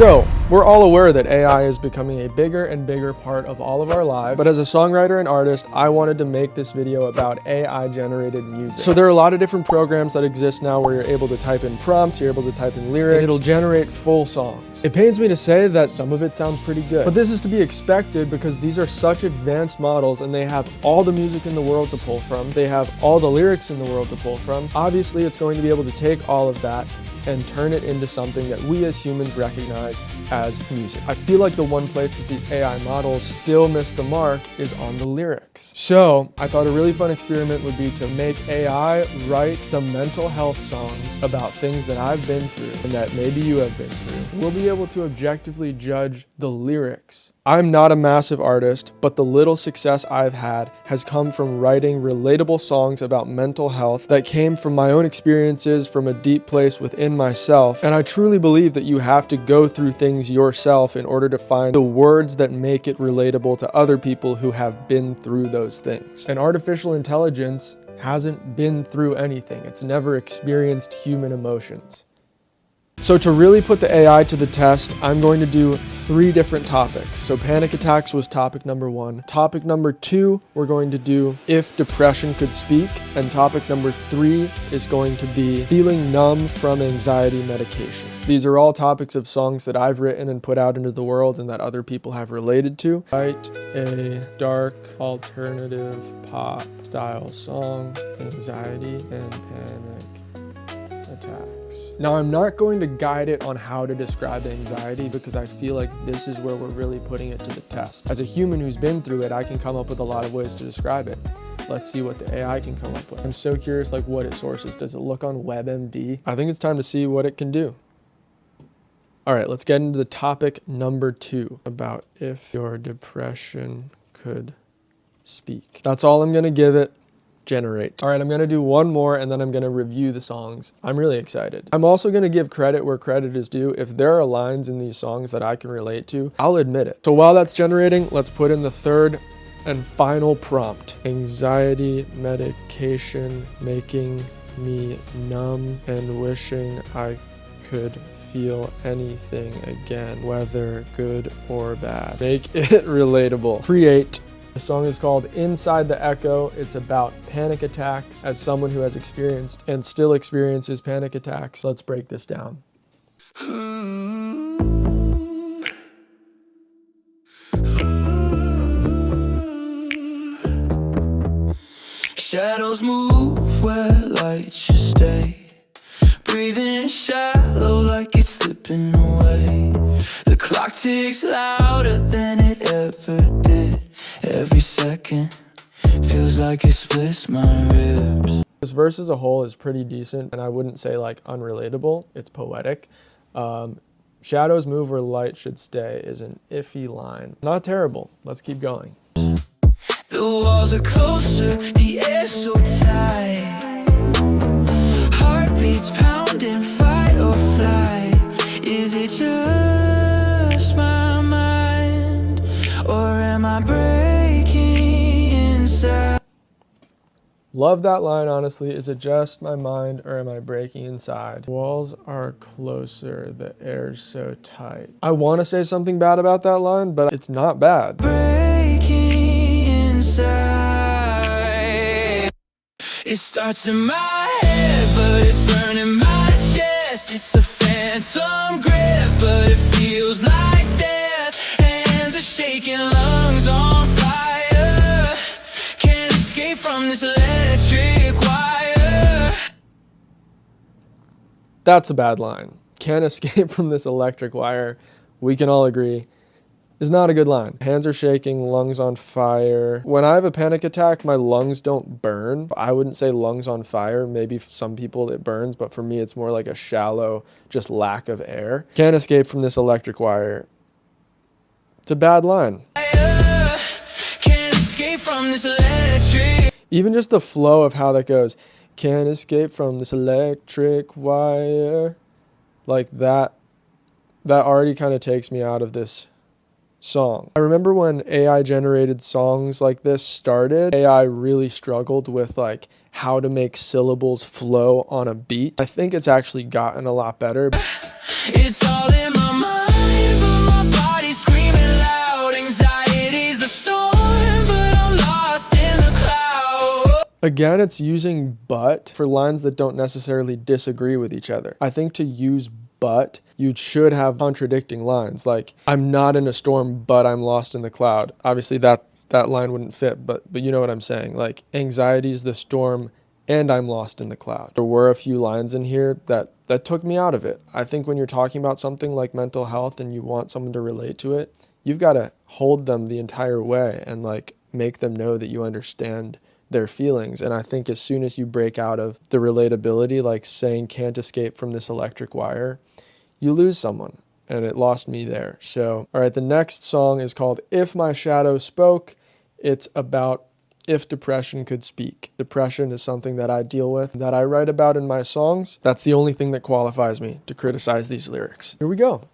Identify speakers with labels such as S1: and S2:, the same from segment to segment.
S1: So, we're all aware that AI is becoming a bigger and bigger part of all of our lives, but as a songwriter and artist, I wanted to make this video about AI generated music. So there are a lot of different programs that exist now where you're able to type in prompts, you're able to type in lyrics, and it'll generate full songs. It pains me to say that some of it sounds pretty good, but this is to be expected because these are such advanced models and they have all the music in the world to pull from. They have all the lyrics in the world to pull from. Obviously, it's going to be able to take all of that and turn it into something that we as humans recognize as music. I feel like the one place that these AI models still miss the mark is on the lyrics. So I thought a really fun experiment would be to make AI write some mental health songs about things that I've been through and that maybe you have been through. We'll be able to objectively judge the lyrics. I'm not a massive artist, but the little success I've had has come from writing relatable songs about mental health that came from my own experiences from a deep place within myself. And I truly believe that you have to go through things yourself in order to find the words that make it relatable to other people who have been through those things. And artificial intelligence hasn't been through anything. It's never experienced human emotions. So to really put the AI to the test, I'm going to do 3 different topics. So panic attacks was topic number 1. Topic number 2, we're going to do if depression could speak. And topic number 3 is going to be feeling numb from anxiety medication. These are all topics of songs that I've written and put out into the world and that other people have related to. Write a dark alternative pop style song, anxiety and panic attacks. Now, I'm not going to guide it on how to describe anxiety because I feel like this is where we're really putting it to the test. As a human who's been through it, I can come up with a lot of ways to describe it. Let's see what the AI can come up with. I'm so curious like what it sources. Does it look on WebMD? I think it's time to see what it can do. All right, let's get into the topic number 2 about if your depression could speak. That's all I'm gonna give it. Generate. All right, I'm gonna do one more and then I'm gonna review the songs. I'm really excited. I'm also gonna give credit where credit is due. If there are lines in these songs that I can relate to, I'll admit it. So while that's generating, let's put in the third and final prompt. Anxiety medication making me numb and wishing I could feel anything again, whether good or bad. Make it relatable. Create. The song is called Inside the Echo. It's about panic attacks. As someone who has experienced and still experiences panic attacks, let's break this down.
S2: Shadows move where light should stay. Breathing shallow like it's slipping away. The clock ticks louder than it ever did. Every second feels like it splits my ribs.
S1: This verse as a whole is pretty decent, and I wouldn't say like unrelatable. It's poetic. Shadows move where light should stay is an iffy line. Not terrible. Let's keep going.
S2: The walls are closer, the air's so tight. Heartbeats pounding, fight or flight. Is it just my mind, or am I breaking inside?
S1: Love that line, honestly. Is it just my mind or am I breaking inside? Walls are closer, the air's so tight. I want to say something bad about that line, but it's not bad.
S2: Breaking inside. It starts in my head, but it's burning my chest. It's a phantom grip, but it feels like death. Hands are shaking, lungs on fire. Can't escape from this electric wire.
S1: That's a bad line. Can't escape from this electric wire. We can all agree is not a good line. Hands are shaking, lungs on fire. When I have a panic attack, my lungs don't burn. I wouldn't say lungs on fire. Maybe some people it burns, but for me, it's more like a shallow, just lack of air. Can't escape from this electric wire. It's a bad line.
S2: Can't escape from this electric.
S1: Even just the flow of how that goes. Can't escape from this electric wire. Like that already kind of takes me out of this song. I remember when AI generated songs like this started, AI really struggled with like how to make syllables flow on a beat. I think it's actually gotten a lot better.
S2: It's all in my mind.
S1: Again, it's using but for lines that don't necessarily disagree with each other. I think to use but, you should have contradicting lines, like, I'm not in a storm, but I'm lost in the cloud. Obviously, that line wouldn't fit, but you know what I'm saying. Like, anxiety is the storm, and I'm lost in the cloud. There were a few lines in here that took me out of it. I think when you're talking about something like mental health and you want someone to relate to it, you've got to hold them the entire way and like make them know that you understand their feelings. And I think as soon as you break out of the relatability, like saying can't escape from this electric wire, you lose someone. And it lost me there. So, all right, the next song is called If My Shadow Spoke. It's about if depression could speak. Depression is something that I deal with, that I write about in my songs. That's the only thing that qualifies me to criticize these lyrics. Here we go.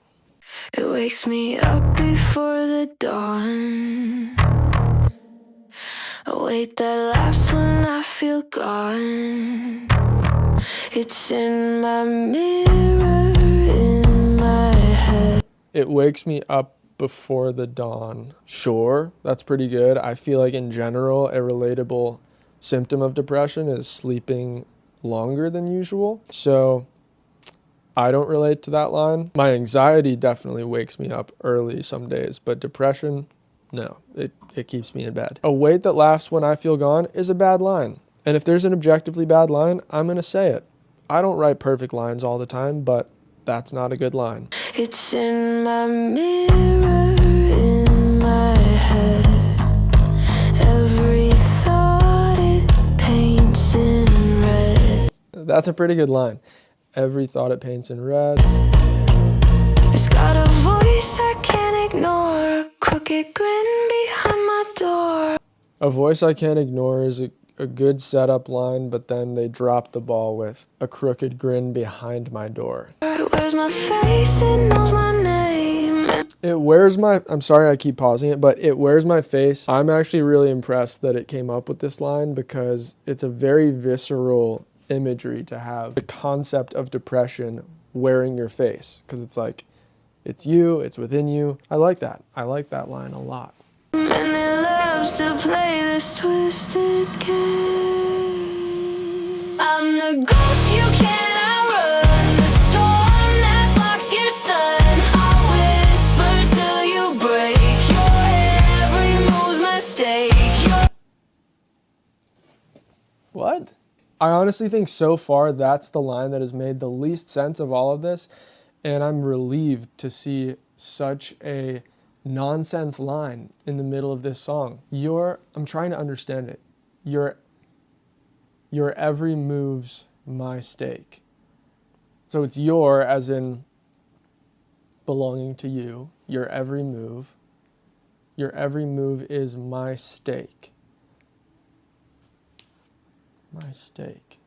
S2: It wakes me up before the dawn. A weight that laughs when I feel gone. It's in my mirror, in my head.
S1: It wakes me up before the dawn. Sure, that's pretty good. I feel like in general, a relatable symptom of depression is sleeping longer than usual. So I don't relate to that line. My anxiety definitely wakes me up early some days, but depression, no, it keeps me in bed. A weight that laughs when I feel gone is a bad line. And if there's an objectively bad line, I'm gonna say it. I don't write perfect lines all the time, but that's not a good line.
S2: It's in my mirror, in my head. Every thought it paints in red.
S1: That's a pretty good line. Every thought it paints in red.
S2: It's got a voice I can't ignore, a crooked grin behind my door.
S1: A voice I can't ignore is a good setup line, but then they drop the ball with a crooked grin behind my door.
S2: It wears my face, it knows my name.
S1: It wears my, I'm sorry I keep pausing it, but it wears my face. I'm actually really impressed that it came up with this line because it's a very visceral imagery to have. The concept of depression wearing your face, because it's like, it's you, it's within you. I like that. I like that line a lot.
S2: And it loves to play this twisted game. I'm the ghost you can't outrun, the storm that blocks your sun. I'll whisper till you break, your every move's mistake.
S1: What? I honestly think so far that's the line that has made the least sense of all of this, and I'm relieved to see such a nonsense line in the middle of this song. I'm trying to understand it. Your every move's my stake. So it's your as in belonging to you. Your every move is my stake. My stake.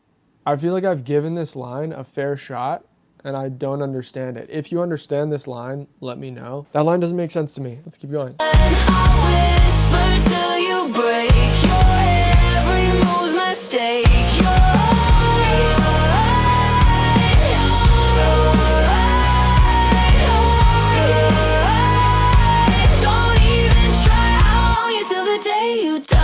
S1: I feel like I've given this line a fair shot and I don't understand it. If you understand this line, let me know. That line doesn't make sense to me. Let's keep going.
S2: And I'll whisper till you break, your every move's mistake. Don't even try, I'll own you till the day you die.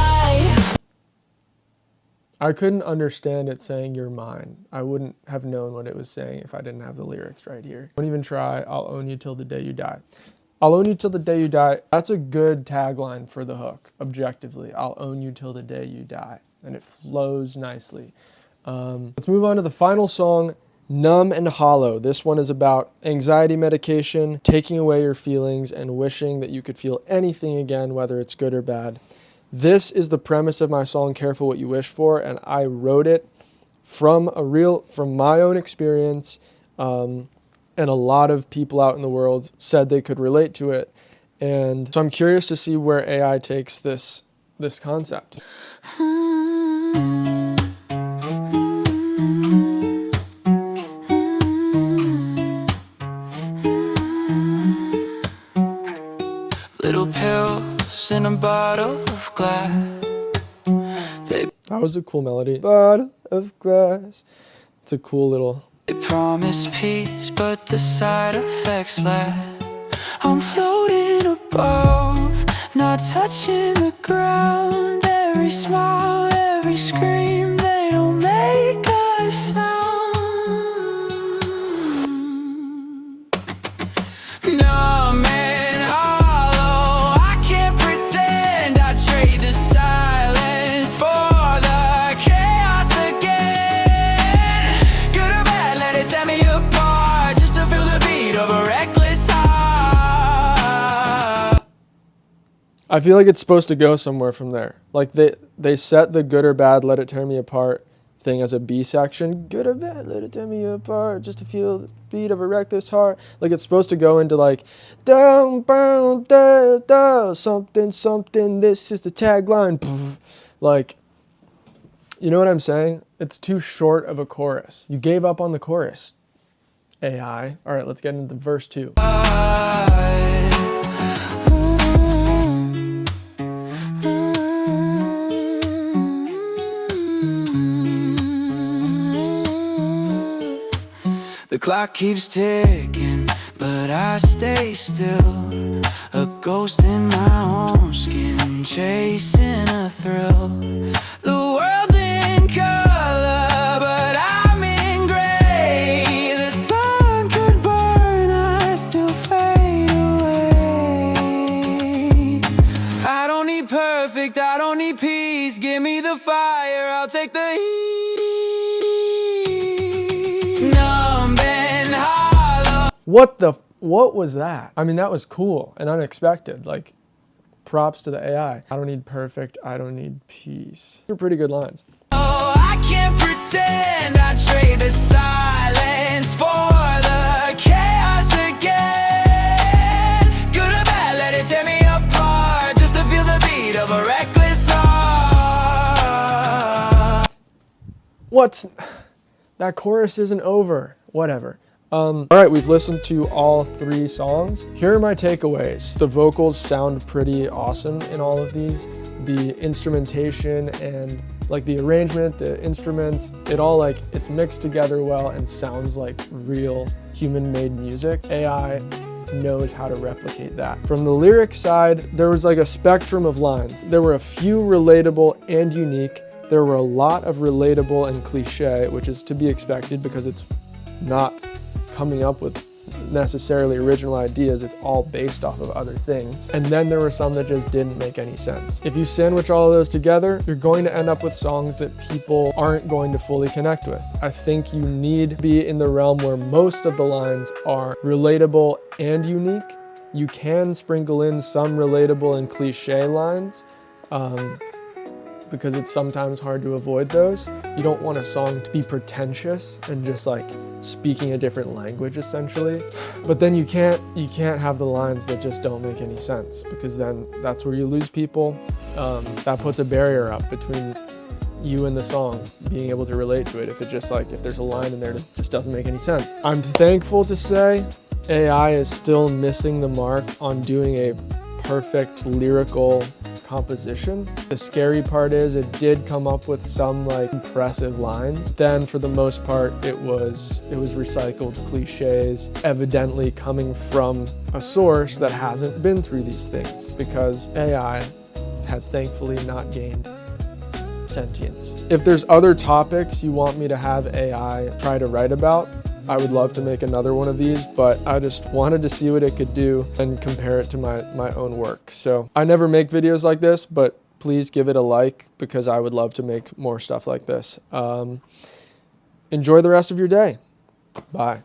S1: I couldn't understand it saying you're mine. I wouldn't have known what it was saying if I didn't have the lyrics right here. Don't even try, I'll own you till the day you die. I'll own you till the day you die. That's a good tagline for the hook, objectively. I'll own you till the day you die. And it flows nicely. Let's move on to the final song, Numb and Hollow. This one is about anxiety medication, taking away your feelings, and wishing that you could feel anything again, whether it's good or bad. This is the premise of my song, Careful What You Wish For, and I wrote it from my own experience, and a lot of people out in the world said they could relate to it. And so I'm curious to see where AI takes this concept.
S2: Little pills in a bottle of glass.
S1: That was a cool melody. Bottle of glass. It's a cool little...
S2: They promise peace, but the side effects last. I'm floating above, not touching the ground. Every smile, every scream, they don't make a sound. Numb and hollow, I can't pretend. I trade the silence for the chaos again. Good or bad, let it tear me apart, just to feel the beat of a reckless heart.
S1: I feel like it's supposed to go somewhere from there. Like they set the good or bad, let it tear me apart thing as a B section. Good or bad, let it tear me apart, just to feel the beat of a reckless heart. Like it's supposed to go into like down, down, down, down, something, something. This is the tagline. Like, you know what I'm saying? It's too short of a chorus. You gave up on the chorus, AI. All right, let's get into verse 2.
S2: The clock keeps ticking, but I stay still. A ghost in my own skin, chasing a thrill. The world's in color, but I'm in gray. The sun could burn, I still fade away. I don't need perfect, I don't need peace. Give me the fire, I'll take the heat.
S1: What was that? I mean, that was cool and unexpected. Like, props to the AI. I don't need perfect, I don't need peace. They're pretty good lines.
S2: Oh, I can't pretend. I trade the silence for the chaos again. Good or bad, let it tear me apart, just to feel the beat of a reckless heart.
S1: That chorus isn't over. Whatever. All right, we've listened to all 3 songs. Here are my takeaways. The vocals sound pretty awesome in all of these. The instrumentation and like the arrangement, the instruments, it all like, it's mixed together well and sounds like real human-made music. AI knows how to replicate that. From the lyric side, there was like a spectrum of lines. There were a few relatable and unique. There were a lot of relatable and cliche, which is to be expected because it's not coming up with necessarily original ideas, it's all based off of other things. And then there were some that just didn't make any sense. If you sandwich all of those together, you're going to end up with songs that people aren't going to fully connect with. I think you need to be in the realm where most of the lines are relatable and unique. You can sprinkle in some relatable and cliche lines, because it's sometimes hard to avoid those. You don't want a song to be pretentious and just like speaking a different language essentially. But then you can't have the lines that just don't make any sense, because then that's where you lose people. That puts a barrier up between you and the song being able to relate to it if there's a line in there that just doesn't make any sense. I'm thankful to say AI is still missing the mark on doing a perfect lyrical composition. The scary part is it did come up with some like impressive lines. Then for the most part, it was recycled cliches, evidently coming from a source that hasn't been through these things, because AI has thankfully not gained sentience. If there's other topics you want me to have AI try to write about, I would love to make another one of these, but I just wanted to see what it could do and compare it to my own work. So I never make videos like this, but please give it a like, because I would love to make more stuff like this. Enjoy the rest of your day. Bye.